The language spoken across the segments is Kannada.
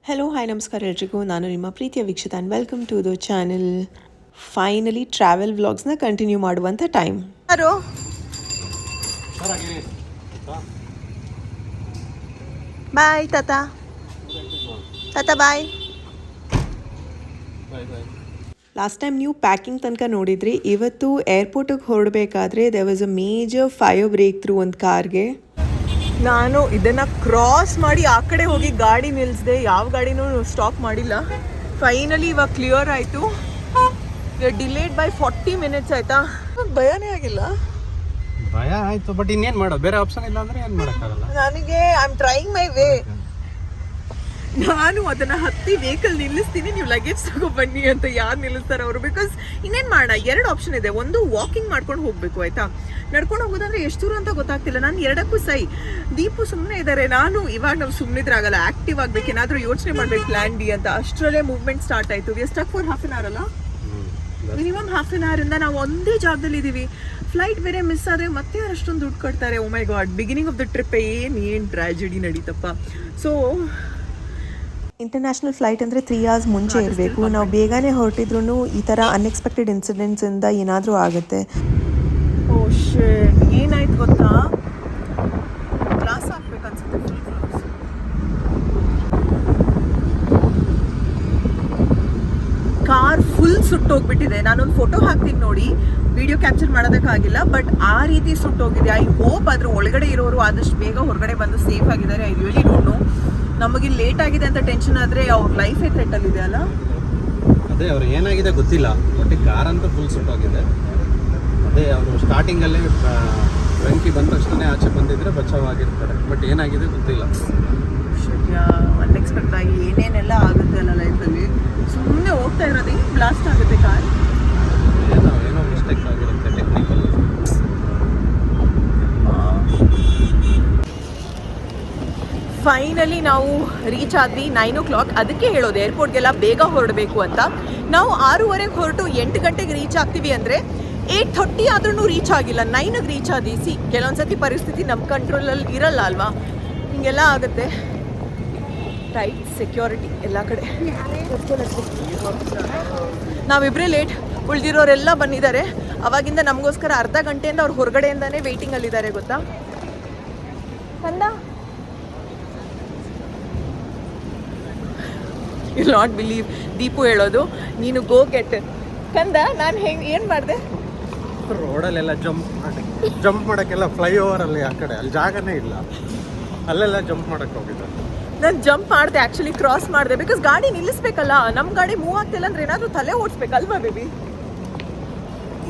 ಹಲೋ ಹಾಯ್ ನಮಸ್ಕಾರ ಎಲ್ರಿಗೂ, ನಾನು ನಿಮ್ಮ ಪ್ರೀತಿಯ Veekshitha and welcome to the channel. Finally travel ವ್ಲಾಗ್ಸ್ನ ಕಂಟಿನ್ಯೂ ಮಾಡುವಂಥ ಟೈಮ್. ಯಾರು ಬಾಯ್ ತಾತ, ತಾತ ಬಾಯ್. ಲಾಸ್ಟ್ ಟೈಮ್ ನೀವು ಪ್ಯಾಕಿಂಗ್ ತನಕ ನೋಡಿದ್ರಿ. ಇವತ್ತು ಏರ್ಪೋರ್ಟಿಗೆ ಹೊರಡಬೇಕಾದ್ರೆ there was a major fire break through ಒಂದು ಕಾರ್ಗೆ. ನಾನು ಇದನ್ನು ಕ್ರಾಸ್ ಮಾಡಿ ಆ ಕಡೆ ಹೋಗಿ ಗಾಡಿ ನಿಲ್ಲಿಸಿದೆ. ಯಾವ ಗಾಡಿನೂ ಸ್ಟಾಪ್ ಮಾಡಿಲ್ಲ. ಫೈನಲಿ ಇವಾಗ ಕ್ಲಿಯರ್ ಆಯಿತು. ಡಿಲೇಡ್ ಬೈ 40 ಮಿನಿಟ್ಸ್ ಆಯಿತಾ. ಭಯನೇ ಆಗಿಲ್ಲ. ಭಯ ಆಯಿತು, ಬಟ್ ಇನ್ನೇನು ಮಾಡೋದು, ಬೇರೆ ಆಪ್ಷನ್ ಇಲ್ಲ ಅಂದರೆ ಏನು ಮಾಡೋಕ್ಕಾಗಲ್ಲ. ನನಗೆ I am trying my way. ನಾನು ಅದನ್ನು ಹತ್ತಿ ವೆಹಿಕಲ್ ನಿಲ್ಲಿಸ್ತೀನಿ, ನೀವು ಲಗೇಜ್ ತಗೊಬನ್ನಿ ಅಂತ. ಯಾರು ನಿಲ್ಲಿಸ್ತಾರೆ ಅವರು? ಬಿಕಾಸ್ ಇನ್ನೇನು ಮಾಡೋಣ, 2 ಆಪ್ಷನ್ ಇದೆ. ಒಂದು ವಾಕಿಂಗ್ ಮಾಡ್ಕೊಂಡು ಹೋಗಬೇಕು ಆಯಿತಾ. ನಡ್ಕೊಂಡು ಹೋಗೋದಂದ್ರೆ ಎಷ್ಟು ದೂರ ಅಂತ ಗೊತ್ತಾಗ್ತಿಲ್ಲ. ನಾನು 2ಕ್ಕೂ ಸೈ. ದೀಪು ಸುಮ್ಮನೆ ಇದ್ದಾರೆ. ನಾನು ಇವಾಗ ನಾವು ಸುಮ್ಮನಿದ್ರೆ ಆಗಲ್ಲ, ಆ್ಯಕ್ಟಿವ್ ಆಗಬೇಕು, ಏನಾದರೂ ಯೋಚನೆ ಮಾಡಬೇಕು ಪ್ಲ್ಯಾನ್ ಬಿ ಅಂತ. ಅಷ್ಟರಲ್ಲೇ ಮೂವ್ಮೆಂಟ್ ಸ್ಟಾರ್ಟ್ ಆಯಿತು. We are stuck for half an hour ಅಲ್ಲ, ಮಿನಿಮಮ್ ಹಾಫ್ ಆನ್ ಅವರಿಂದ ನಾವು ಒಂದೇ ಜಾಗದಲ್ಲಿ ಇದ್ದೀವಿ. ಫ್ಲೈಟ್ ಬೇರೆ ಮಿಸ್ ಆದರೆ ಮತ್ತೆ ಅಷ್ಟೊಂದು ದುಡ್ಡು ಕೊಡ್ತಾರೆ. Oh my god, beginning of the trip ಏನು ಟ್ರ್ಯಾಜಿಡಿ ನಡೀತಪ್ಪ. ಸೊ ಇಂಟರ್ನ್ಯಾಷನಲ್ ಫ್ಲೈಟ್ ಅಂದರೆ 3 hours ಮುಂಚೆ ಇರಬೇಕು. ನಾವು ಬೇಗನೆ ಹೊರಟಿದ್ರು ಈ ಥರ ಅನ್ಎಕ್ಸ್ಪೆಕ್ಟೆಡ್ ಇನ್ಸಿಡೆಂಟ್ಸಿಂದ ಏನಾದರೂ ಆಗುತ್ತೆ. ಓ ಶಿಟ್, ಏನಾಯ್ತು ಗೊತ್ತಾ? ಗ್ಲಾಸ್ ಹಾಕ್ಬೇಕು ಅನ್ಸುತ್ತೆ, ಫುಲ್ ಗ್ಲಾಸ್. ಕಾರ್ ಫುಲ್ ಸುಟ್ಟೋಗ್ಬಿಟ್ಟಿದೆ. ನಾನೊಂದು ಫೋಟೋ ಹಾಕ್ತೀನಿ ನೋಡಿ, ವಿಡಿಯೋ ಕ್ಯಾಪ್ಚರ್ ಮಾಡೋದಕ್ಕಾಗಿಲ್ಲ, ಬಟ್ ಆ ರೀತಿ ಸುಟ್ಟೋಗಿದೆ. ಐ ಹೋಪ್ ಅದ್ರ ಒಳಗಡೆ ಇರೋರು ಆದಷ್ಟು ಬೇಗ ಹೊರಗಡೆ ಬಂದು ಸೇಫ್ ಆಗಿದ್ದಾರೆ. I really don't know. ನಮಗೆ ಲೇಟ್ ಆಗಿದೆ ಅಂತ ಟೆನ್ಷನ್ ಆದರೆ ಅವ್ರ ಲೈಫೇ ಥ್ರೆಟಲ್ಲಿದೆ ಅಲ್ಲ. ಅದೇ ಅವ್ರು ಏನಾಗಿದೆ ಗೊತ್ತಿಲ್ಲ, ಬಟ್ ಕಾರ್ ಅಂತೂ ಫುಲ್ ಸುಟ್ಟೋಗಿದೆ. ಅದೇ ಅವರು ಸ್ಟಾರ್ಟಿಂಗಲ್ಲೇ ಬೆಂಕಿ ಬಂದ ತಕ್ಷಣ ಆಚೆ ಬಂದಿದ್ರೆ ಬಚಾವಾಗಿರ್ತಾರೆ, ಬಟ್ ಏನಾಗಿದೆ ಗೊತ್ತಿಲ್ಲ. ಅನ್ಎಕ್ಸ್ಪೆಕ್ಟ್ ಆಗಿ ಏನೇನೆಲ್ಲ ಆಗುತ್ತೆ ಅಲ್ಲ ಲೈಫಲ್ಲಿ. ಸುಮ್ಮನೆ ಹೋಗ್ತಾ ಇರೋದು ಹಿಂಗೆ ಬ್ಲಾಸ್ಟ್ ಆಗುತ್ತೆ ಕಾರ್. ಏನೋ ಮಿಸ್ಟೇಕ್ ಆಗಿರುತ್ತೆ ಟೆಕ್ನಿಕಲ್. ಫೈನಲಿ ನಾವು ರೀಚ್ ಆದ್ವಿ 9 o'clock. ಅದಕ್ಕೆ ಹೇಳೋದು ಏರ್ಪೋರ್ಟ್ಗೆಲ್ಲ ಬೇಗ ಹೊರಡಬೇಕು ಅಂತ. ನಾವು 6:30 ಹೊರಟು 8 ಗಂಟೆಗೆ ರೀಚ್ ಆಗ್ತೀವಿ ಅಂದರೆ 8:30 ಆದ್ರೂ ರೀಚ್ ಆಗಿಲ್ಲ. 9ಗೆ ರೀಚ್ ಆದ್ವಿ. ಕೆಲವೊಂದ್ಸತಿ ಪರಿಸ್ಥಿತಿ ನಮ್ಮ ಕಂಟ್ರೋಲಲ್ಲಿ ಇರಲ್ಲ ಅಲ್ವಾ, ಹಿಂಗೆಲ್ಲ ಆಗುತ್ತೆ. ಟೈಟ್ ಸೆಕ್ಯೂರಿಟಿ ಎಲ್ಲ ಕಡೆ. ನಾವಿಬ್ಬರೇ ಲೇಟ್, ಉಳಿದಿರೋರೆಲ್ಲ ಬಂದಿದ್ದಾರೆ. ಅವಾಗಿಂದ ನಮಗೋಸ್ಕರ ಅರ್ಧ ಗಂಟೆಯಿಂದ ಅವ್ರು ಹೊರಗಡೆಯಿಂದಾನೇ ವೆಯ್ಟಿಂಗಲ್ಲಿದ್ದಾರೆ ಗೊತ್ತಾ. ಕಂದ, ಯು ನಾಟ್ ಬಿಲೀವ್, ದೀಪು ಹೇಳೋದು, ನೀನು ಗೋ ಗೆಟ್. ಕಂದ, ನಾನು ಏನು ಮಾಡಿದೆ? ರೋಡಲ್ಲೆಲ್ಲ ಜಂಪ್ ಮಾಡೋಕ್ಕೆಲ್ಲ ಫ್ಲೈಓವರಲ್ಲಿ ಆ ಕಡೆ ಅಲ್ಲಿ ಜಾಗನೇ ಇಲ್ಲ, ಅಲ್ಲೆಲ್ಲ ಜಂಪ್ ಮಾಡೋಕ್ಕೆ ಹೋಗಿದ್ದೆ. ನಾನು ಜಂಪ್ ಮಾಡಿದೆ, ಆ್ಯಕ್ಚುಲಿ ಕ್ರಾಸ್ ಮಾಡಿದೆ. ಬಿಕಾಸ್ ಗಾಡಿ ನಿಲ್ಲಿಸ್ಬೇಕಲ್ಲ, ನಮ್ಮ ಗಾಡಿ ಮೂವ್ ಆಗ್ತಿಲ್ಲ ಅಂದರೆ ಏನಾದರೂ ತಲೆ ಓಡಿಸ್ಬೇಕಲ್ವಾ ಬೇಬಿ.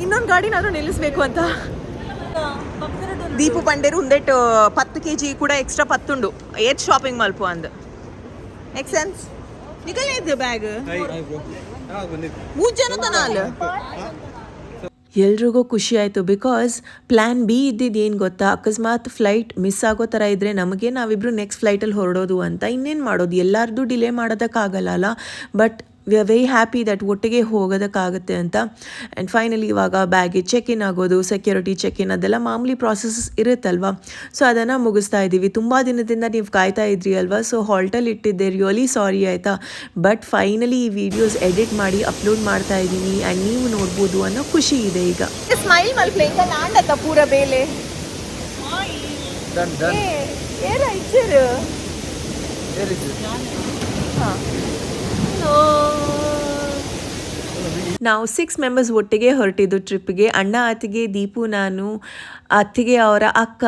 ಇನ್ನೊಂದು ಗಾಡಿನಾದರೂ ನಿಲ್ಲಿಸ್ಬೇಕು ಅಂತ. ದೀಪು ಪಂಡೇರು ಒಂದೇಟು 10 kg ಕೂಡ ಎಕ್ಸ್ಟ್ರಾ ಪತ್ತುಂಡು ಏತ್ ಶಾಪಿಂಗ್ ಮಲ್ಪು ಅಂದ್ ಮೇಕ್ ಸೆನ್ಸ್. ನಿಕಲ್ ಬ್ಯಾಗ್ 3 ಜನ ತನಾಲ್. ಎಲ್ರಿಗೂ ಖುಷಿ ಆಯಿತು. ಬಿಕಾಸ್ ಪ್ಲ್ಯಾನ್ ಬಿ ಇದ್ದಿದ್ದು ಏನು ಗೊತ್ತಾ, ಅಕಸ್ಮಾತ್ ಫ್ಲೈಟ್ ಮಿಸ್ ಆಗೋ ಥರ ಇದ್ದರೆ ನಮಗೆ ನಾವಿಬ್ಬರು ನೆಕ್ಸ್ಟ್ ಫ್ಲೈಟಲ್ಲಿ ಹೊರಡೋದು ಅಂತ. ಇನ್ನೇನು ಮಾಡೋದು, ಎಲ್ಲರದ್ದು ಡಿಲೇ ಮಾಡೋದಕ್ಕಾಗಲ್ಲ ಅಲ್ಲ. But we are very happy that ಒಟ್ಟಿಗೆ ಹೋಗೋದಕ್ಕಾಗುತ್ತೆ ಅಂತ. ಆ್ಯಂಡ್ ಫೈನಲಿ ಇವಾಗ ಬ್ಯಾಗೇಜ್ ಚೆಕ್ ಇನ್ ಆಗೋದು, ಸೆಕ್ಯೂರಿಟಿ ಚೆಕ್ ಇನ್, ಅದೆಲ್ಲ ಮಾಮೂಲಿ ಪ್ರಾಸೆಸಸ್ ಇರುತ್ತಲ್ವ. ಸೊ ಅದನ್ನು ಮುಗಿಸ್ತಾ ಇದ್ದೀವಿ. ತುಂಬ ದಿನದಿಂದ ನೀವು ಕಾಯ್ತಾ ಇದ್ರಿ ಅಲ್ವಾ. ಸೊ ಹಾಲ್ಟಲ್ಲಿ ಇಟ್ಟಿದ್ದೆ, ರಿಯಲಿ ಸಾರಿ ಆಯಿತಾ. ಬಟ್ ಫೈನಲಿ ಈ ವಿಡಿಯೋಸ್ ಎಡಿಟ್ ಮಾಡಿ ಅಪ್ಲೋಡ್ ಮಾಡ್ತಾ ಇದ್ದೀನಿ ಆ್ಯಂಡ್ ನೀವು ನೋಡ್ಬೋದು ಅನ್ನೋ ಖುಷಿ ಇದೆ ಈಗ. ಸ್ಮೈಲ್ ಮಲ್ಪಲೆ ಈಗ ನಾಂಡತ್ತ ಪೂರ ಬೇಲೆ ನಾವು 6 ಮೆಂಬರ್ಸ್ ಒಟ್ಟಿಗೆ ಹೊರಟಿದ್ದು ಟ್ರಿಪ್ಗೆ. ಅಣ್ಣ, ಅತ್ತಿಗೆ, ದೀಪು, ನಾನು, ಅತ್ತಿಗೆ ಅವರ ಅಕ್ಕ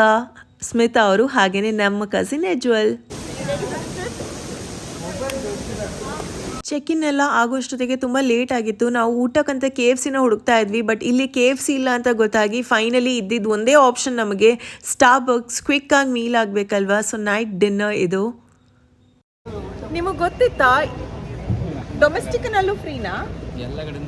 ಸ್ಮಿತಾ ಅವರು, ಹಾಗೆಯೇ ನಮ್ಮ ಕಸಿನ್ ಎಜ್ವಲ್. ಚೆಕ್ ಇನ್ ಎಲ್ಲ ಆಗೋಷ್ಟೊತ್ತಿಗೆ ತುಂಬ ಲೇಟ್ ಆಗಿತ್ತು. ನಾವು ಊಟಕ್ಕಂತ KFCನ ಹುಡುಕ್ತಾ ಇದ್ವಿ, ಬಟ್ ಇಲ್ಲಿ KFC ಇಲ್ಲ ಅಂತ ಗೊತ್ತಾಗಿ ಫೈನಲಿ ಇದ್ದಿದ್ದು ಒಂದೇ ಆಪ್ಷನ್ ನಮಗೆ ಸ್ಟಾರ್ಬಕ್ಸ್. ಕ್ವಿಕ್ಕಾಗಿ ಮೀಲ್ ಆಗಬೇಕಲ್ವಾ. ಸೊ ನೈಟ್ ಡಿನ್ನರ್ ಇದು. ನಿಮಗೆ ಗೊತ್ತಿತ್ತಾ ಡೊಮೆಸ್ಟಿಕ್ನಲ್ಲೂ ಫ್ರೀನಾ? ಎಲ್ಲ ಕಡೆ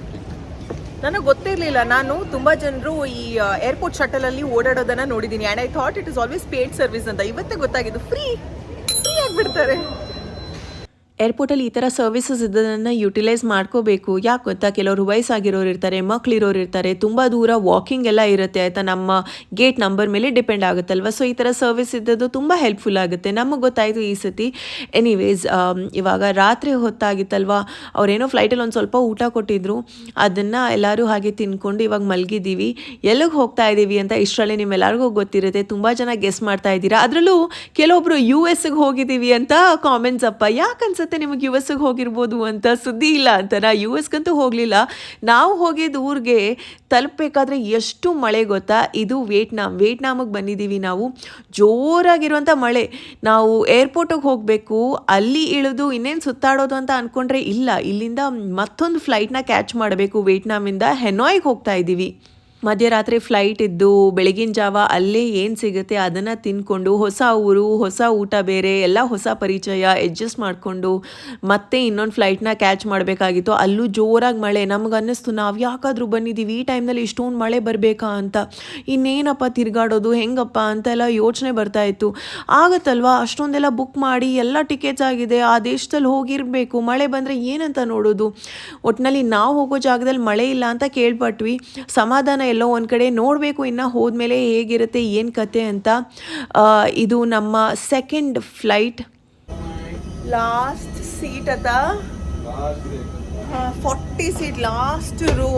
ನನಗೆ ಗೊತ್ತಿರಲಿಲ್ಲ. ನಾನು ತುಂಬ ಜನರು ಈ ಏರ್ಪೋರ್ಟ್ ಶಟಲಲ್ಲಿ ಓಡಾಡೋದನ್ನು ನೋಡಿದ್ದೀನಿ. And I thought it is always paid service ಅಂತ. ಇವತ್ತೇ ಗೊತ್ತಾಗಿದ್ದು ಫ್ರೀ ಆಗಿಬಿಡ್ತಾರೆ. ಏರ್ಪೋರ್ಟಲ್ಲಿ ಈ ಥರ ಸರ್ವಿಸಸ್ ಇದ್ದದನ್ನು ಯುಟಿಲೈಸ್ ಮಾಡ್ಕೋಬೇಕು. ಯಾಕೆ ಗೊತ್ತಾ, ಕೆಲವರು ವಯಸ್ಸಾಗಿರೋರು ಇರ್ತಾರೆ, ಮಕ್ಳಿರೋರು ಇರ್ತಾರೆ, ತುಂಬ ದೂರ ವಾಕಿಂಗ್ ಎಲ್ಲ ಇರುತ್ತೆ ಆಯಿತಾ, ನಮ್ಮ ಗೇಟ್ ನಂಬರ್ ಮೇಲೆ ಡಿಪೆಂಡ್ ಆಗುತ್ತಲ್ವ. ಸೊ ಈ ಥರ ಸರ್ವಿಸ್ ಇದ್ದದ್ದು ತುಂಬ ಹೆಲ್ಪ್ಫುಲ್ ಆಗುತ್ತೆ. ನಮಗೆ ಗೊತ್ತಾಯಿತು ಈ ಸತಿ. ಎನಿವೇಸ್, ಇವಾಗ ರಾತ್ರಿ ಹೊತ್ತಾಗಿತ್ತಲ್ವ, ಅವರೇನೋ ಫ್ಲೈಟಲ್ಲಿ ಒಂದು ಸ್ವಲ್ಪ ಊಟ ಕೊಟ್ಟಿದ್ರು, ಅದನ್ನು ಎಲ್ಲರೂ ಹಾಗೆ ತಿನ್ಕೊಂಡು ಇವಾಗ ಮಲಗಿದ್ದೀವಿ. ಎಲ್ಲಿಗೆ ಹೋಗ್ತಾ ಇದ್ದೀವಿ ಅಂತ ಇಷ್ಟರಲ್ಲೇ ನಿಮ್ಮೆಲ್ಲರಿಗೂ ಗೊತ್ತಿರುತ್ತೆ. ತುಂಬ ಜನ ಗೆಸ್ ಮಾಡ್ತಾ ಇದ್ದೀರಾ. ಅದರಲ್ಲೂ ಕೆಲವೊಬ್ಬರು US ಹೋಗಿದ್ದೀವಿ ಅಂತ ಕಾಮೆಂಟ್ಸ್ ಅಪ್ಪ. ಯಾಕೆ ಅನ್ಸುತ್ತೆ ನಿಮಗೆ US ಹೋಗಿರ್ಬೋದು ಅಂತ? ಸುದ್ದಿ ಇಲ್ಲ ಅಂತ. ನಾ US ಹೋಗಲಿಲ್ಲ. ನಾವು ಹೋಗಿದ್ದು ಊರಿಗೆ ತಲುಪಬೇಕಾದ್ರೆ ಎಷ್ಟು ಮಳೆ ಗೊತ್ತಾ, ಇದು ವಿಯೆಟ್ನಾಮಿಗೆ ಬಂದಿದ್ದೀವಿ ನಾವು. ಜೋರಾಗಿರುವಂಥ ಮಳೆ. ನಾವು ಏರ್ಪೋರ್ಟಿಗೆ ಹೋಗಬೇಕು, ಅಲ್ಲಿ ಇಳಿದು ಇನ್ನೇನು ಸುತ್ತಾಡೋದು ಅಂತ ಅಂದ್ಕೊಂಡ್ರೆ ಇಲ್ಲ, ಇಲ್ಲಿಂದ ಮತ್ತೊಂದು ಫ್ಲೈಟ್ನ ಕ್ಯಾಚ್ ಮಾಡಬೇಕು. ವಿಯೆಟ್ನಾಮಿಂದ ಹೆನಾಯ್ಗೆ ಹೋಗ್ತಾ ಇದ್ದೀವಿ. ಮಧ್ಯರಾತ್ರಿ ಫ್ಲೈಟ್ ಇದ್ದು ಬೆಳಗಿನ ಜಾವ ಅಲ್ಲೇ ಏನು ಸಿಗುತ್ತೆ ಅದನ್ನು ತಿಂದ್ಕೊಂಡು, ಹೊಸ ಊರು, ಹೊಸ ಊಟ ಬೇರೆ, ಎಲ್ಲ ಹೊಸ ಪರಿಚಯ ಅಡ್ಜಸ್ಟ್ ಮಾಡಿಕೊಂಡು ಮತ್ತೆ ಇನ್ನೊಂದು ಫ್ಲೈಟ್ನ ಕ್ಯಾಚ್ ಮಾಡಬೇಕಾಗಿತ್ತು. ಅಲ್ಲೂ ಜೋರಾಗಿ ಮಳೆ. ನಮ್ಗೆ ಅನ್ನಿಸ್ತು ನಾವು ಯಾಕಾದರೂ ಬಂದಿದ್ದೀವಿ ಈ ಟೈಮ್ನಲ್ಲಿ ಇಷ್ಟೊಂದು ಮಳೆ ಬರಬೇಕಾ ಅಂತ. ಇನ್ನೇನಪ್ಪ ತಿರುಗಾಡೋದು ಹೆಂಗಪ್ಪ ಅಂತೆಲ್ಲ ಯೋಚನೆ ಬರ್ತಾಯಿತ್ತು. ಆಗುತ್ತಲ್ವ, ಅಷ್ಟೊಂದೆಲ್ಲ ಬುಕ್ ಮಾಡಿ ಎಲ್ಲ ಟಿಕೆಟ್ಸ್ ಆಗಿದೆ, ಆ ದೇಶದಲ್ಲಿ ಹೋಗಿರಬೇಕು, ಮಳೆ ಬಂದರೆ ಏನಂತ ನೋಡೋದು. ಒಟ್ಟಿನಲ್ಲಿ ನಾವು ಹೋಗೋ ಜಾಗದಲ್ಲಿ ಮಳೆ ಇಲ್ಲ ಅಂತ ಕೇಳ್ಪಟ್ವಿ. ಸಮಾಧಾನ ಎಲ್ಲೋ ಒಂದು ಕಡೆ. ನೋಡಬೇಕು ಇನ್ನು ಹೋದ್ಮೇಲೆ ಹೇಗಿರುತ್ತೆ ಏನು ಕತೆ ಅಂತ. ಇದು ನಮ್ಮ ಸೆಕೆಂಡ್ ಫ್ಲೈಟ್. ಲಾಸ್ಟ್ ಸೀಟ್ ಅತ್ತ 40 ಸೀಟ್ ಲಾಸ್ಟ್ ರೋ.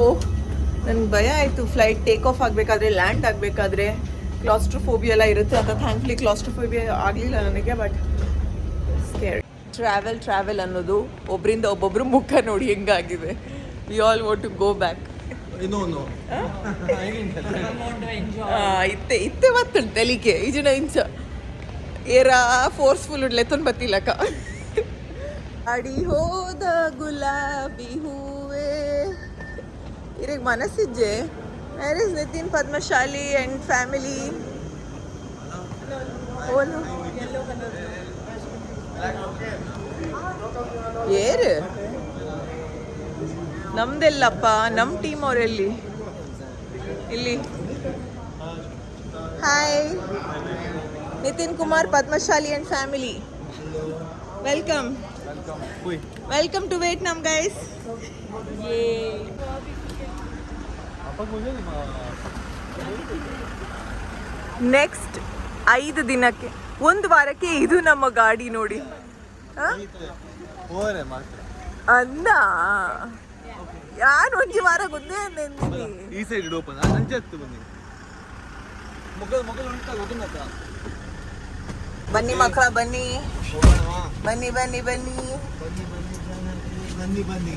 ನನಗೆ ಭಯ ಆಯಿತು ಫ್ಲೈಟ್ ಟೇಕ್ ಆಫ್ ಆಗಬೇಕಾದ್ರೆ, ಲ್ಯಾಂಡ್ ಆಗಬೇಕಾದ್ರೆ ಕ್ಲಾಸ್ಟ್ರೋಫೋಬಿಯಾ ಎಲ್ಲ ಇರುತ್ತೆ ಅಂತ. ಥ್ಯಾಂಕ್ಫುಲಿ ಕ್ಲಾಸ್ಟ್ರೋಫೋಬಿಯಾ ಆಗಲಿಲ್ಲ ನನಗೆ, ಬಟ್ ಸ್ಕೇರ್. ಟ್ರಾವೆಲ್ ಅನ್ನೋದು ಒಬ್ಬರಿಂದ ಒಬ್ಬೊಬ್ಬರು ಮುಖ ನೋಡಿ ಹೆಂಗಾಗಿದೆ. We all want to go back. ಇತ್ತೆ ಮತ್ತುಂಟು ತೆಲಿಕೆ ಈಜಿನ ಇಂಚ ಏರ ಫೋರ್ಸ್ಫುಲ್ ಉಡ್ಲೆತ್ತೊಂದು ಬತ್ತಿಲ್ಲಕ್ಕ. ಅಡಿ ಹೋದ ಗುಲಾಬಿ ಹೂವೇ ಇರಿಗೆ ಮನಸ್ಸಿಜ್ಜೆ. Where is Nitin, Padmashali and family? ಓನು ಏರು ನಮ್ದೆಲ್ಲಪ್ಪ, ನಮ್ಮ ಟೀಮ್ ಅವರೆಲ್ಲಿ? ಇಲ್ಲಿ hi Nitin Kumar, Padmashali and family. Welcome to Vietnam guys. Next 5 ದಿನಕ್ಕೆ, 1 ವಾರಕ್ಕೆ ಇದು ನಮ್ಮ ಗಾಡಿ ನೋಡಿ. ಅಂದ ಯಾರು ಒಂಜಿ ವಾರ ಗೊತ್ತೇ ಈ ಸೈಡ್ ಓಪನ್ ಅಂಚತ್ತು ಬನ್ನಿ ಬನ್ನಿ ಮಕ್ಕಳ, ಬನ್ನಿ ಬನ್ನಿ ಬನ್ನಿ ಬನ್ನಿ ಬನ್ನಿ ಬನ್ನಿ.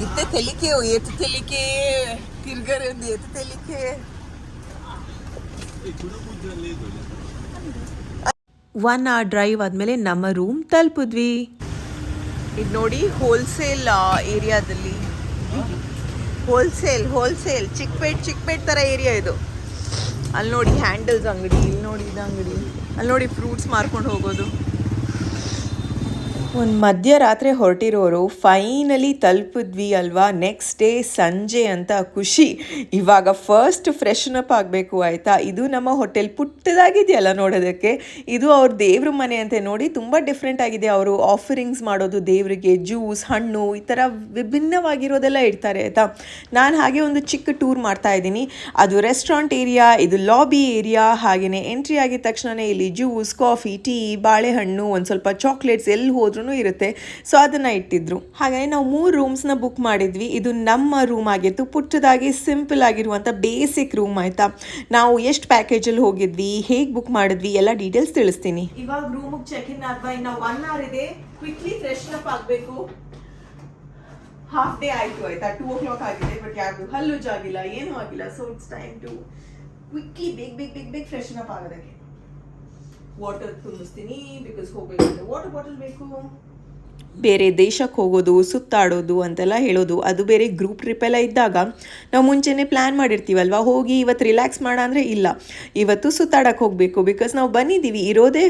ಇತ್ತೆ ತೆಲಿಕೆ ಎತ್ತು ತೆಲಿಕೆ ತಿರ್ಗರೆ ಒಂದು ಎತ್ತು ತೆಲಿಕೆ. 1 hour ಡ್ರೈವ್ ಆದಮೇಲೆ ನಮ್ಮ ರೂಮ್ ತಲುಪಿದ್ವಿ. ಇದು ನೋಡಿ, ಹೋಲ್ಸೇಲ್ ಏರಿಯಾದಲ್ಲಿ, ಹೋಲ್ಸೇಲ್ ಚಿಕ್ಕಪೇಟ್ ಥರ ಏರಿಯಾ ಇದು. ಅಲ್ಲಿ ನೋಡಿ ಹ್ಯಾಂಡಲ್ಸ್ ಅಂಗಡಿ, ಇಲ್ಲಿ ನೋಡಿ ಇದು ಅಂಗಡಿ, ಅಲ್ಲಿ ನೋಡಿ ಫ್ರೂಟ್ಸ್ ಮಾರ್ಕೊಂಡು ಹೋಗೋದು. ಒಂದು ಮಧ್ಯರಾತ್ರಿ ಹೊರಟಿರೋರು ಫೈನಲಿ ತಲುಪಿದ್ವಿ ಅಲ್ವಾ. ನೆಕ್ಸ್ಟ್ ಡೇ ಸಂಜೆ ಅಂತ ಖುಷಿ. ಇವಾಗ ಫಸ್ಟ್ ಫ್ರೆಶನ್ ಅಪ್ ಆಗಬೇಕು ಆಯಿತಾ. ಇದು ನಮ್ಮ ಹೋಟೆಲ್ ಪುಟ್ಟದಾಗಿದೆಯಲ್ಲ ನೋಡೋದಕ್ಕೆ. ಇದು ಅವ್ರ ದೇವ್ರ ಮನೆ ಅಂತ ನೋಡಿ, ತುಂಬ ಡಿಫ್ರೆಂಟ್ ಆಗಿದೆ. ಅವರು ಆಫರಿಂಗ್ಸ್ ಮಾಡೋದು ದೇವರಿಗೆ, ಜ್ಯೂಸ್, ಹಣ್ಣು, ಈ ಥರ ವಿಭಿನ್ನವಾಗಿರೋದೆಲ್ಲ ಇಡ್ತಾರೆ ಆಯಿತಾ. ನಾನು ಹಾಗೆ ಒಂದು ಚಿಕ್ಕ ಟೂರ್ ಮಾಡ್ತಾ ಇದ್ದೀನಿ. ಅದು ರೆಸ್ಟೋರೆಂಟ್ ಏರಿಯಾ, ಇದು ಲಾಬಿ ಏರಿಯಾ. ಹಾಗೆಯೇ ಎಂಟ್ರಿ ಆಗಿದ ತಕ್ಷಣವೇ ಇಲ್ಲಿ ಜ್ಯೂಸ್, ಕಾಫಿ, ಟೀ, ಬಾಳೆಹಣ್ಣು, ಒಂದು ಸ್ವಲ್ಪ ಚಾಕ್ಲೇಟ್ಸ್ ಎಲ್ಲಿ ಹೋದ್ರೂ ಇರುತ್ತೆ. ಸೊ ಅದನ್ನು ಇಟ್ಟಿದ್ರು. ಹಾಗಾಗಿ ನಾವು 3 ರೂಮ್ಸ್ನ ಬುಕ್ ಮಾಡಿದ್ವಿ. ಇದು ನಮ್ಮ ರೂಮ್ ಆಗಿತ್ತು, ಪುಟ್ಟದಾಗಿ ಸಿಂಪಲ್ ಆಗಿರುವಂಥ ಬೇಸಿಕ್ ರೂಮ್ ಆಯಿತಾ. ನಾವು ಎಷ್ಟು ಪ್ಯಾಕೇಜಲ್ಲಿ ಹೋಗಿದ್ವಿ, ಹೇಗೆ ಬುಕ್ ಮಾಡಿದ್ವಿ, ಎಲ್ಲ ಡೀಟೇಲ್ಸ್ ತಿಳಿಸ್ತೀನಿ. ಇವಾಗ ರೂಮಿಗೆ ಚೆಕ್ ಇನ್ ಆದ್ವಾ, ಇನ್ನು 1 hour ಇದೆ. ಕ್ವಿಕ್ಲಿ ಫ್ರೆಶನ್ ಅಪ್ ಆಗಬೇಕು. ಹಾಫ್ ಡೇ ಆಯಿತು ಆಯಿತಾ, 2 o'clock ಆಗಿದೆ. ಬಟ್ ಯಾವುದು ಹಲ್ಲು ಜಾಗಿಲ್ಲ, ಏನೂ ಆಗಿಲ್ಲ. So it's time to quickly ಬೇಗ ಫ್ರೆಶನ್ ಅಪ್ ಆಗೋದಕ್ಕೆ. ವಾಟರ್ ತುಂಬಿಸ್ತೀನಿ, ಬಿಕಾಸ್ ಹೋಗಬೇಕಂದ್ರೆ ವಾಟರ್ ಬಾಟಲ್ ಬೇಕು. ಬೇರೆ ದೇಶಕ್ಕೆ ಹೋಗೋದು ಸುತ್ತಾಡೋದು ಅಂತೆಲ್ಲ ಹೇಳೋದು. ಅದು ಬೇರೆ ಗ್ರೂಪ್ ಟ್ರಿಪ್ ಎಲ್ಲ ಇದ್ದಾಗ ನಾವು ಮುಂಚೆನೇ ಪ್ಲ್ಯಾನ್ ಮಾಡಿರ್ತೀವಲ್ವ, ಹೋಗಿ ಇವತ್ತು ರಿಲ್ಯಾಕ್ಸ್ ಮಾಡ ಅಂದರೆ ಇಲ್ಲ, ಇವತ್ತು ಸುತ್ತಾಡಕ್ಕೆ ಹೋಗಬೇಕು, ಬಿಕಾಸ್ ನಾವು ಬಂದಿದ್ದೀವಿ ಇರೋದೇ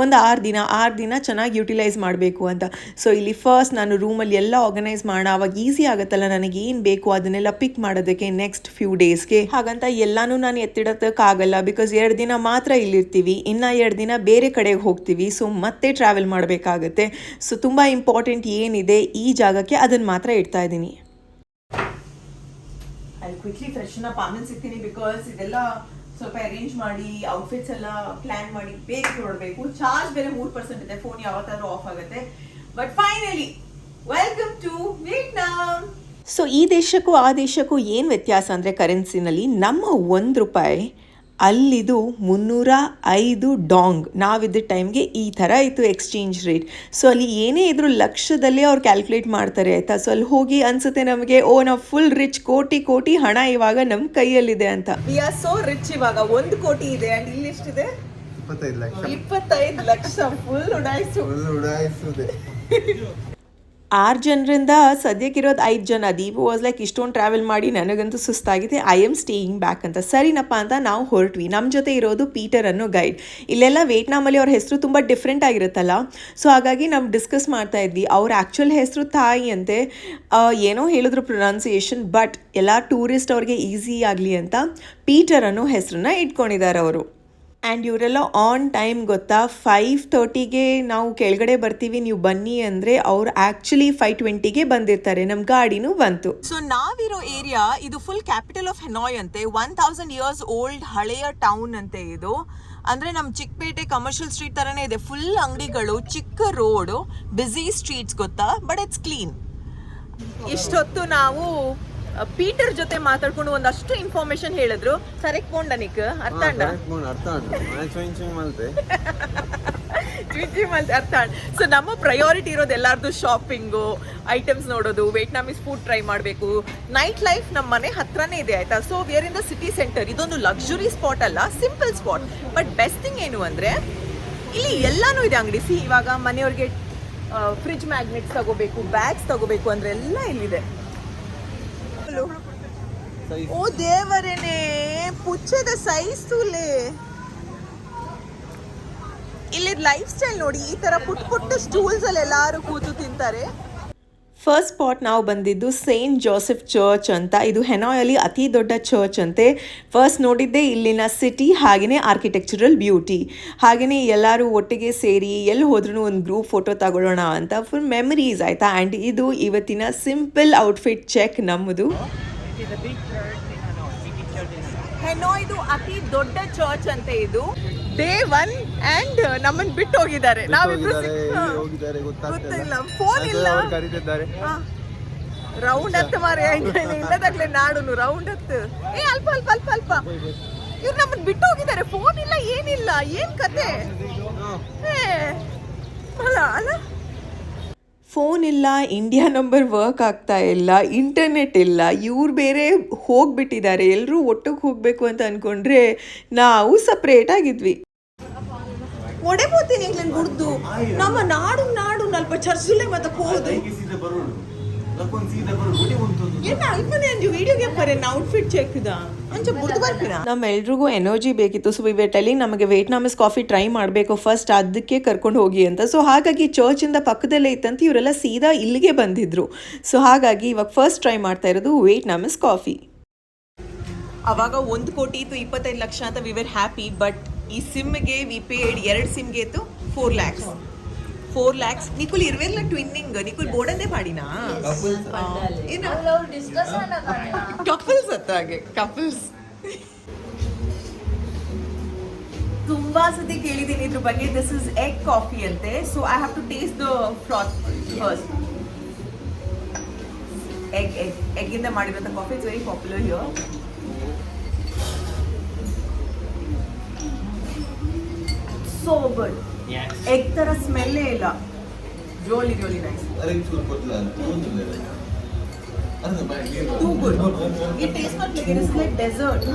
ಒಂದು 6 ದಿನ ಚೆನ್ನಾಗಿ ಯುಟಿಲೈಸ್ ಮಾಡಬೇಕು ಅಂತ. ಸೊ ಇಲ್ಲಿ ಫಸ್ಟ್ ನಾನು ರೂಮಲ್ಲಿ ಎಲ್ಲ ಆರ್ಗನೈಸ್ ಮಾಡೋಣ, ಅವಾಗ ಈಸಿ ಆಗುತ್ತಲ್ಲ ನನಗೆ ಏನು ಬೇಕು ಅದನ್ನೆಲ್ಲ ಪಿಕ್ ಮಾಡೋದಕ್ಕೆ ನೆಕ್ಸ್ಟ್ ಫ್ಯೂ ಡೇಸ್ಗೆ. ಹಾಗಂತ ಎಲ್ಲನೂ ನಾನು ಎತ್ತಿಡೋದಕ್ಕಾಗಲ್ಲ, ಬಿಕಾಸ್ 2 ದಿನ ಮಾತ್ರ ಇಲ್ಲಿರ್ತೀವಿ, ಇನ್ನು 2 ದಿನ ಬೇರೆ ಕಡೆಗೆ ಹೋಗ್ತೀವಿ. ಸೊ ಮತ್ತೆ ಟ್ರಾವೆಲ್ ಮಾಡಬೇಕಾಗತ್ತೆ. ಸೊ ತುಂಬ ಇಂಪಾರ್ಟೆಂಟ್ ಏನಿದೆ ಈ ಜಾಗಕ್ಕೆ ಅದನ್ನು ಮಾತ್ರ ಇಡ್ತಾ ಇದ್ದೀನಿ. ಅಲ್ಲಿ ಕ್ವಿಕ್ಲಿ ಫ್ರೆಶನ್ ಅಪ್ ಆಮೇಲೆ ಸಿಗ್ತೀನಿ, ಬಿಕಾಸ್ ಇದೆಲ್ಲ ಸ್ವಲ್ಪ ಅರೇಂಜ್ ಮಾಡಿ ಔಟ್ಫಿಟ್ಸ್ ಎಲ್ಲ ಪ್ಲಾನ್ ಮಾಡಿ ಬೇಗ ಹೊರಡಬೇಕು. ಚಾರ್ಜ್ ಬೇರೆ 3% ಇದೆ, ಫೋನ್ ಯಾವತ್ತಾದ್ರೂ ಆಫ್ ಆಗುತ್ತೆ. But finally welcome to Vietnam. So ಈ ದೇಶಕ್ಕೂ ಆ ದೇಶಕ್ಕೂ ಏನು ವ್ಯತ್ಯಾಸ ಅಂದರೆ ಕರೆನ್ಸಿನಲ್ಲಿ ನಮ್ಮ ₹1 ಅಲ್ಲಿದು 305 ಡಾಂಗ್. ನಾವಿದ್ದ ಟೈಮ್ಗೆ ಈ ಥರ ಇತ್ತು ಎಕ್ಸ್ಚೇಂಜ್ ರೇಟ್. ಸೊ ಅಲ್ಲಿ ಏನೇ ಇದ್ರೂ ಲಕ್ಷದಲ್ಲೇ ಅವ್ರು ಕ್ಯಾಲ್ಕುಲೇಟ್ ಮಾಡ್ತಾರೆ ಆಯಿತಾ. ಸೊ ಅಲ್ಲಿ ಹೋಗಿ ಅನ್ಸುತ್ತೆ ನಮಗೆ, ಓ ನಾವು ಫುಲ್ ರಿಚ್, ಕೋಟಿ ಹಣ ಇವಾಗ ನಮ್ಮ ಕೈಯಲ್ಲಿದೆ ಅಂತ. ವಿ ಆರ್ ಸೋ ರಿಚ್ ಇವಾಗ. 1 ಕೋಟಿ ಇದೆ ಆ್ಯಂಡ್ ಇಲ್ಲಿ ಎಷ್ಟಿದೆ? 25 ಲಕ್ಷ ಫುಲ್ ಉಡಾಯಿಸುತ್ತೆ. 6 ಜನರಿಂದ ಸದ್ಯಕ್ಕಿರೋದು 5 ಜನ. ದೀಪು ವಾಸ್ ಲೈಕ್ ಇಷ್ಟೊಂದು ಟ್ರಾವೆಲ್ ಮಾಡಿ ನನಗಂತೂ ಸುಸ್ತಾಗಿದೆ, ಐ ಆಮ್ ಸ್ಟೇಯಿಂಗ್ ಬ್ಯಾಕ್ ಅಂತ. ಸರಿನಪ್ಪ ಅಂತ ನಾವು ಹೊರಟ್ವಿ. ನಮ್ಮ ಜೊತೆ ಇರೋದು ಪೀಟರ್ ಅನ್ನೋ ಗೈಡ್. ಇಲ್ಲೆಲ್ಲ ವಿಯೆಟ್ನಾಮಲ್ಲಿ ಅವ್ರ ಹೆಸರು ತುಂಬ ಡಿಫ್ರೆಂಟ್ ಆಗಿರುತ್ತಲ್ಲ, ಸೊ ಹಾಗಾಗಿ ನಾವು ಡಿಸ್ಕಸ್ ಮಾಡ್ತಾ ಇದ್ವಿ. ಅವ್ರ ಆ್ಯಕ್ಚುಲ್ ಹೆಸರು ತಾಯಿ ಅಂತೆ, ಏನೋ ಹೇಳಿದ್ರು ಪ್ರೊನೌನ್ಸಿಯೇಷನ್, ಬಟ್ ಎಲ್ಲ ಟೂರಿಸ್ಟ್ ಅವ್ರಿಗೆ ಈಸಿ ಆಗಲಿ ಅಂತ ಪೀಟರ್ ಅನ್ನೋ ಹೆಸರನ್ನ ಇಟ್ಕೊಂಡಿದ್ದಾರೆ ಅವರು. ಆ್ಯಂಡ್ ಇವರೆಲ್ಲ ಆನ್ ಟೈಮ್ ಗೊತ್ತಾ. 5:30ಗೆ ನಾವು ಕೆಳಗಡೆ ಬರ್ತೀವಿ, ನೀವು ಬನ್ನಿ ಅಂದರೆ ಅವ್ರು ಆ್ಯಕ್ಚುಲಿ 5:20ಗೆ ಬಂದಿರ್ತಾರೆ. ನಮ್ಮ ಗಾಡಿನೂ ಬಂತು. ಸೊ ನಾವಿರೋ ಏರಿಯಾ ಇದು ಫುಲ್ ಕ್ಯಾಪಿಟಲ್ ಆಫ್ ಹೆನಾಯ್ ಅಂತೆ. 1000 years ಓಲ್ಡ್ ಹಳೆಯ ಟೌನ್ ಅಂತೆ ಇದು. ಅಂದರೆ ನಮ್ಮ ಚಿಕ್ಕಪೇಟೆ ಕಮರ್ಷಿಯಲ್ ಸ್ಟ್ರೀಟ್ ಥರನೇ ಇದೆ, ಫುಲ್ ಅಂಗಡಿಗಳು, ಚಿಕ್ಕ ರೋಡು, ಬ್ಯುಸಿ ಸ್ಟ್ರೀಟ್ಸ್ ಗೊತ್ತಾ, ಬಟ್ ಇಟ್ಸ್ ಕ್ಲೀನ್. ಇಷ್ಟೊತ್ತು ನಾವು ಪೀಟರ್ ಜೊತೆ ಮಾತಾಡ್ಕೊಂಡು ಒಂದಷ್ಟು ಇನ್ಫಾರ್ಮೇಶನ್ ಹೇಳಿದ್ರು. ಕರೆಕ್ಟ್ ಬೋಂಡನಿಕ್ ಅರ್ಥ ಸೊ ನಮ್ಮ ಪ್ರಯಾರಿಟಿ ಇರೋದು ಎಲ್ಲಾರ್ದು ಶಾಪಿಂಗು, ಐಟಮ್ಸ್ ನೋಡೋದು, ವಿಯೆಟ್ನಾಮೀಸ್ ಫುಡ್ ಟ್ರೈ ಮಾಡಬೇಕು. ನೈಟ್ ಲೈಫ್ ನಮ್ಮ ಮನೆ ಹತ್ರನೇ ಇದೆ ಆಯ್ತಾ. So where in the city centre. ಇದೊಂದು ಲಕ್ಸುರಿ ಸ್ಪಾಟ್ ಅಲ್ಲ, simple spot. But best thing ಏನು ಅಂದರೆ ಇಲ್ಲಿ ಎಲ್ಲಾನು ಇದೆ ಅಂಗಡಿ. ಇವಾಗ ಮನೆಯವ್ರಿಗೆ ಫ್ರಿಡ್ಜ್ ಮ್ಯಾಗ್ನೆಟ್ಸ್ ತಗೋಬೇಕು, ಬ್ಯಾಗ್ಸ್ ತಗೋಬೇಕು ಅಂದರೆ ಎಲ್ಲ ಇಲ್ಲಿದೆ. ಓ ದೇವರೇನೆ, ಪುಚ್ಚದ ಸೈಜ್ ತೂಲೆ. ಇಲ್ಲಿ ಲೈಫ್ ಸ್ಟೈಲ್ ನೋಡಿ, ಈ ತರ ಪುಟ್ಟ ಸ್ಟೂಲ್ಸ್ ಅಲ್ಲಿ ಎಲ್ಲಾರು ಕೂತು ತಿಂತಾರೆ. ಫಸ್ಟ್ ಸ್ಪಾಟ್ ನಾವು ಬಂದಿದ್ದು ಸೇಂಟ್ ಜೋಸೆಫ್ ಚರ್ಚ್ ಅಂತ. ಇದು ಹೆನಾಯಲ್ಲಿ ಅತಿ ದೊಡ್ಡ ಚರ್ಚ್ ಅಂತೆ. ಫಸ್ಟ್ ನೋಡಿದ್ದೆ ಇಲ್ಲಿನ ಸಿಟಿ, ಹಾಗೆಯೇ ಆರ್ಕಿಟೆಕ್ಚರಲ್ ಬ್ಯೂಟಿ, ಹಾಗೆಯೇ ಎಲ್ಲರೂ ಒಟ್ಟಿಗೆ ಸೇರಿ ಎಲ್ಲಿ ಹೋದ್ರೂ ಒಂದು ಗ್ರೂಪ್ ಫೋಟೋ ತಗೊಳ್ಳೋಣ ಅಂತ ಫುಲ್ ಮೆಮರೀಸ್ ಆಯಿತಾ. ಆ್ಯಂಡ್ ಇದು ಇವತ್ತಿನ ಸಿಂಪಲ್ ಔಟ್ಫಿಟ್ ಚೆಕ್ ನಮ್ಮದು. ಹೆನಾಯ್ದು ಅತಿ ದೊಡ್ಡ ಚರ್ಚ್ ಅಂತೆ ಇದು. ಡೇ 1 ಆ್ಯಂಡ್ ನಮ್ಮನ್ನು ಬಿಟ್ಟು ಹೋಗಿದ್ದಾರೆ. ನಾವಿಬ್ರು ಗೊತ್ತಿಲ್ಲ, ಫೋನ್ ಇಲ್ಲ, ರೌಂಡ್ ಹತ್ತು ಮಾರೆ ಇಲ್ಲದಾಗ್ಲೇ ನಾಡುನು ರೌಂಡ್ ಹತ್ತು. ಅಲ್ಪ ಇವ್ರು ನಮ್ಮನ್ನು ಬಿಟ್ಟು ಹೋಗಿದ್ದಾರೆ, ಫೋನ್ ಇಲ್ಲ, ಏನಿಲ್ಲ, ಏನ್ ಕತೆ ಅಲ್ಲ. ಫೋನ್ ಇಲ್ಲ, ಇಂಡಿಯಾ ನಂಬರ್ ವರ್ಕ್ ಆಗ್ತಾ ಇಲ್ಲ, ಇಂಟರ್ನೆಟ್ ಇಲ್ಲ, ಇವ್ರು ಬೇರೆ ಹೋಗ್ಬಿಟ್ಟಿದ್ದಾರೆ. ಎಲ್ಲರೂ ಒಟ್ಟಿಗೆ ಹೋಗಬೇಕು ಅಂತ ಅಂದ್ಕೊಂಡ್ರೆ ನಾವು ಸಪ್ರೇಟ್ ಆಗಿದ್ವಿ. ಒಡೆಬೋತೀನಿ ಇಂಗ್ಲೆಂಡ್ ಗುಡ್ದು ನಮ್ಮ ನಾಡು ನಲ್ಪ ಚರ್ಚುಲೆ ಮತ್ತೆ ಹೋದು ನಮ್ಮೆಲ್ರಿಗೂ ಎನರ್ಜಿ ಬೇಕಿತ್ತು. ಸೊ ವಿವೆಟಲ್ಲಿ ನಮಗೆ ವಿಯೆಟ್ನಾಮೀಸ್ ಕಾಫಿ ಟ್ರೈ ಮಾಡಬೇಕು ಫಸ್ಟ್, ಅದಕ್ಕೆ ಕರ್ಕೊಂಡು ಹೋಗಿ ಅಂತ. ಸೊ ಹಾಗಾಗಿ ಚರ್ಚಿಂದ ಪಕ್ಕದಲ್ಲೇ ಇತ್ತಂತ ಇವರೆಲ್ಲ ಸೀದಾ ಇಲ್ಲಿಗೆ ಬಂದಿದ್ರು. ಸೊ ಹಾಗಾಗಿ ಇವಾಗ ಫಸ್ಟ್ ಟ್ರೈ ಮಾಡ್ತಾ ಇರೋದು ವಿಯೆಟ್ನಾಮೀಸ್ ಕಾಫಿ. ಅವಾಗ 1 ಕೋಟಿ ಇತ್ತು, 25 ಲಕ್ಷ ಅಂತ ವಿ ವೇರ್ ಹ್ಯಾಪಿ. ಬಟ್ ಈ ಸಿಮ್ಗೆ ವಿ ಪೇಡ್ 2 ಸಿಮ್ಗೆ ಇತ್ತು 4 lakhs. 4 lakhs. ನಿಕುಲ್ ಇರ್ವೆಲ್ಲ ಟ್ವಿನ್ನಿಂಗ್, ನಿಕುಲ್ ಬೋರ್ಡನ್ನೇ ಮಾಡಿನಾ ಕಪಲ್ಸ್ ಹಾಗೆ ಕಪಲ್ಸ್. ತುಂಬಾ ಸತಿ ಕೇಳಿದ್ದೀನಿ ಇದ್ರ ಬಗ್ಗೆ. ದಿಸ್ ಇಸ್ ಎಗ್ ಕಾಫಿ ಅಂತೆ. So I have to taste the froth first. ಎಗ್ಗಿಂದ ಮಾಡಿರೋಂಥ coffee it's very popular here. So good. Yes. Egg ತರ ಸ್ಮೆಲ್ ಇಲ್ಲ. Really nice. Too good. It tastes not like it is like dessert.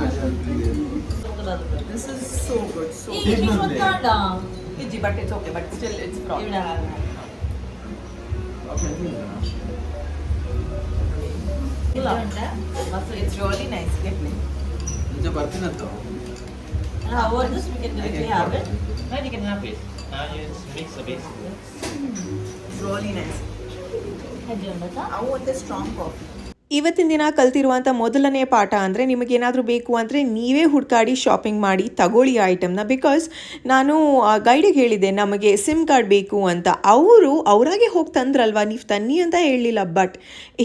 This is so good. So good. But it's okay. But still it's fraud. This is so good. So good. It tastes not like it is like dessert. This is so good. So good. This is so good. It tastes not like it is like dessert. But it's okay. But still it's fraud. This is so good. So good. It tastes not like it is like dessert. But still it's fraud. It tastes not like it is like dessert. But still it's fraud. But still it's okay. But still it's fraud. It's really nice. Get me. ಮುಂಚೆ ಬರ್ತೀನಂತ What this we can directly have it. Now you can have it. Now you mix a bit. It's really nice. I want a strong coffee. ಇವತ್ತಿನ ದಿನ ಕಲ್ತಿರುವಂಥ ಮೊದಲನೇ ಪಾಠ ಅಂದರೆ ನಿಮಗೇನಾದರೂ ಬೇಕು ಅಂದರೆ ನೀವೇ ಹುಡುಕಾಡಿ ಶಾಪಿಂಗ್ ಮಾಡಿ ತಗೊಳ್ಳಿ ಐಟಮ್ನ. ಬಿಕಾಸ್ ನಾನು ಗೈಡಿಗೆ ಹೇಳಿದ್ದೆ ನಮಗೆ ಸಿಮ್ ಕಾರ್ಡ್ ಬೇಕು ಅಂತ. ಅವರಾಗೆ ಹೋಗಿ ತಂದ್ರಲ್ವ, ನೀವು ತನ್ನಿ ಅಂತ ಹೇಳಲಿಲ್ಲ. ಬಟ್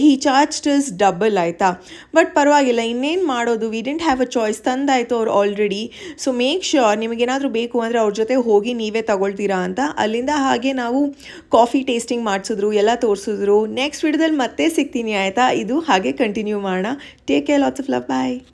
ಹಿ ಚಾರ್ಜ್ಡ್ ಡಬಲ್ ಆಯಿತಾ. ಬಟ್ ಪರವಾಗಿಲ್ಲ, ಇನ್ನೇನು ಮಾಡೋದು, we didn't have a choice. ತಂದಾಯಿತು ಅವ್ರು ಆಲ್ರೆಡಿ. ಸೊ ಮೇಕ್ ಶ್ಯೂರ್ ನಿಮಗೇನಾದರೂ ಬೇಕು ಅಂದರೆ ಅವ್ರ ಜೊತೆ ಹೋಗಿ ನೀವೇ ತಗೊಳ್ತೀರಾ ಅಂತ. ಅಲ್ಲಿಂದ ಹಾಗೆ ನಾವು ಕಾಫಿ ಟೇಸ್ಟಿಂಗ್ ಮಾಡಿಸಿದ್ರು, ಎಲ್ಲ ತೋರಿಸಿದ್ರು. ನೆಕ್ಸ್ಟ್ ವಿಡಿಯೋದಲ್ಲಿ ಮತ್ತೆ ಸಿಗ್ತೀನಿ ಆಯಿತಾ. ಇದು ಹಾಗೆ ಕಂಟಿನ್ಯೂ ಮಾಡೋಣ. Take care, lots of love, bye.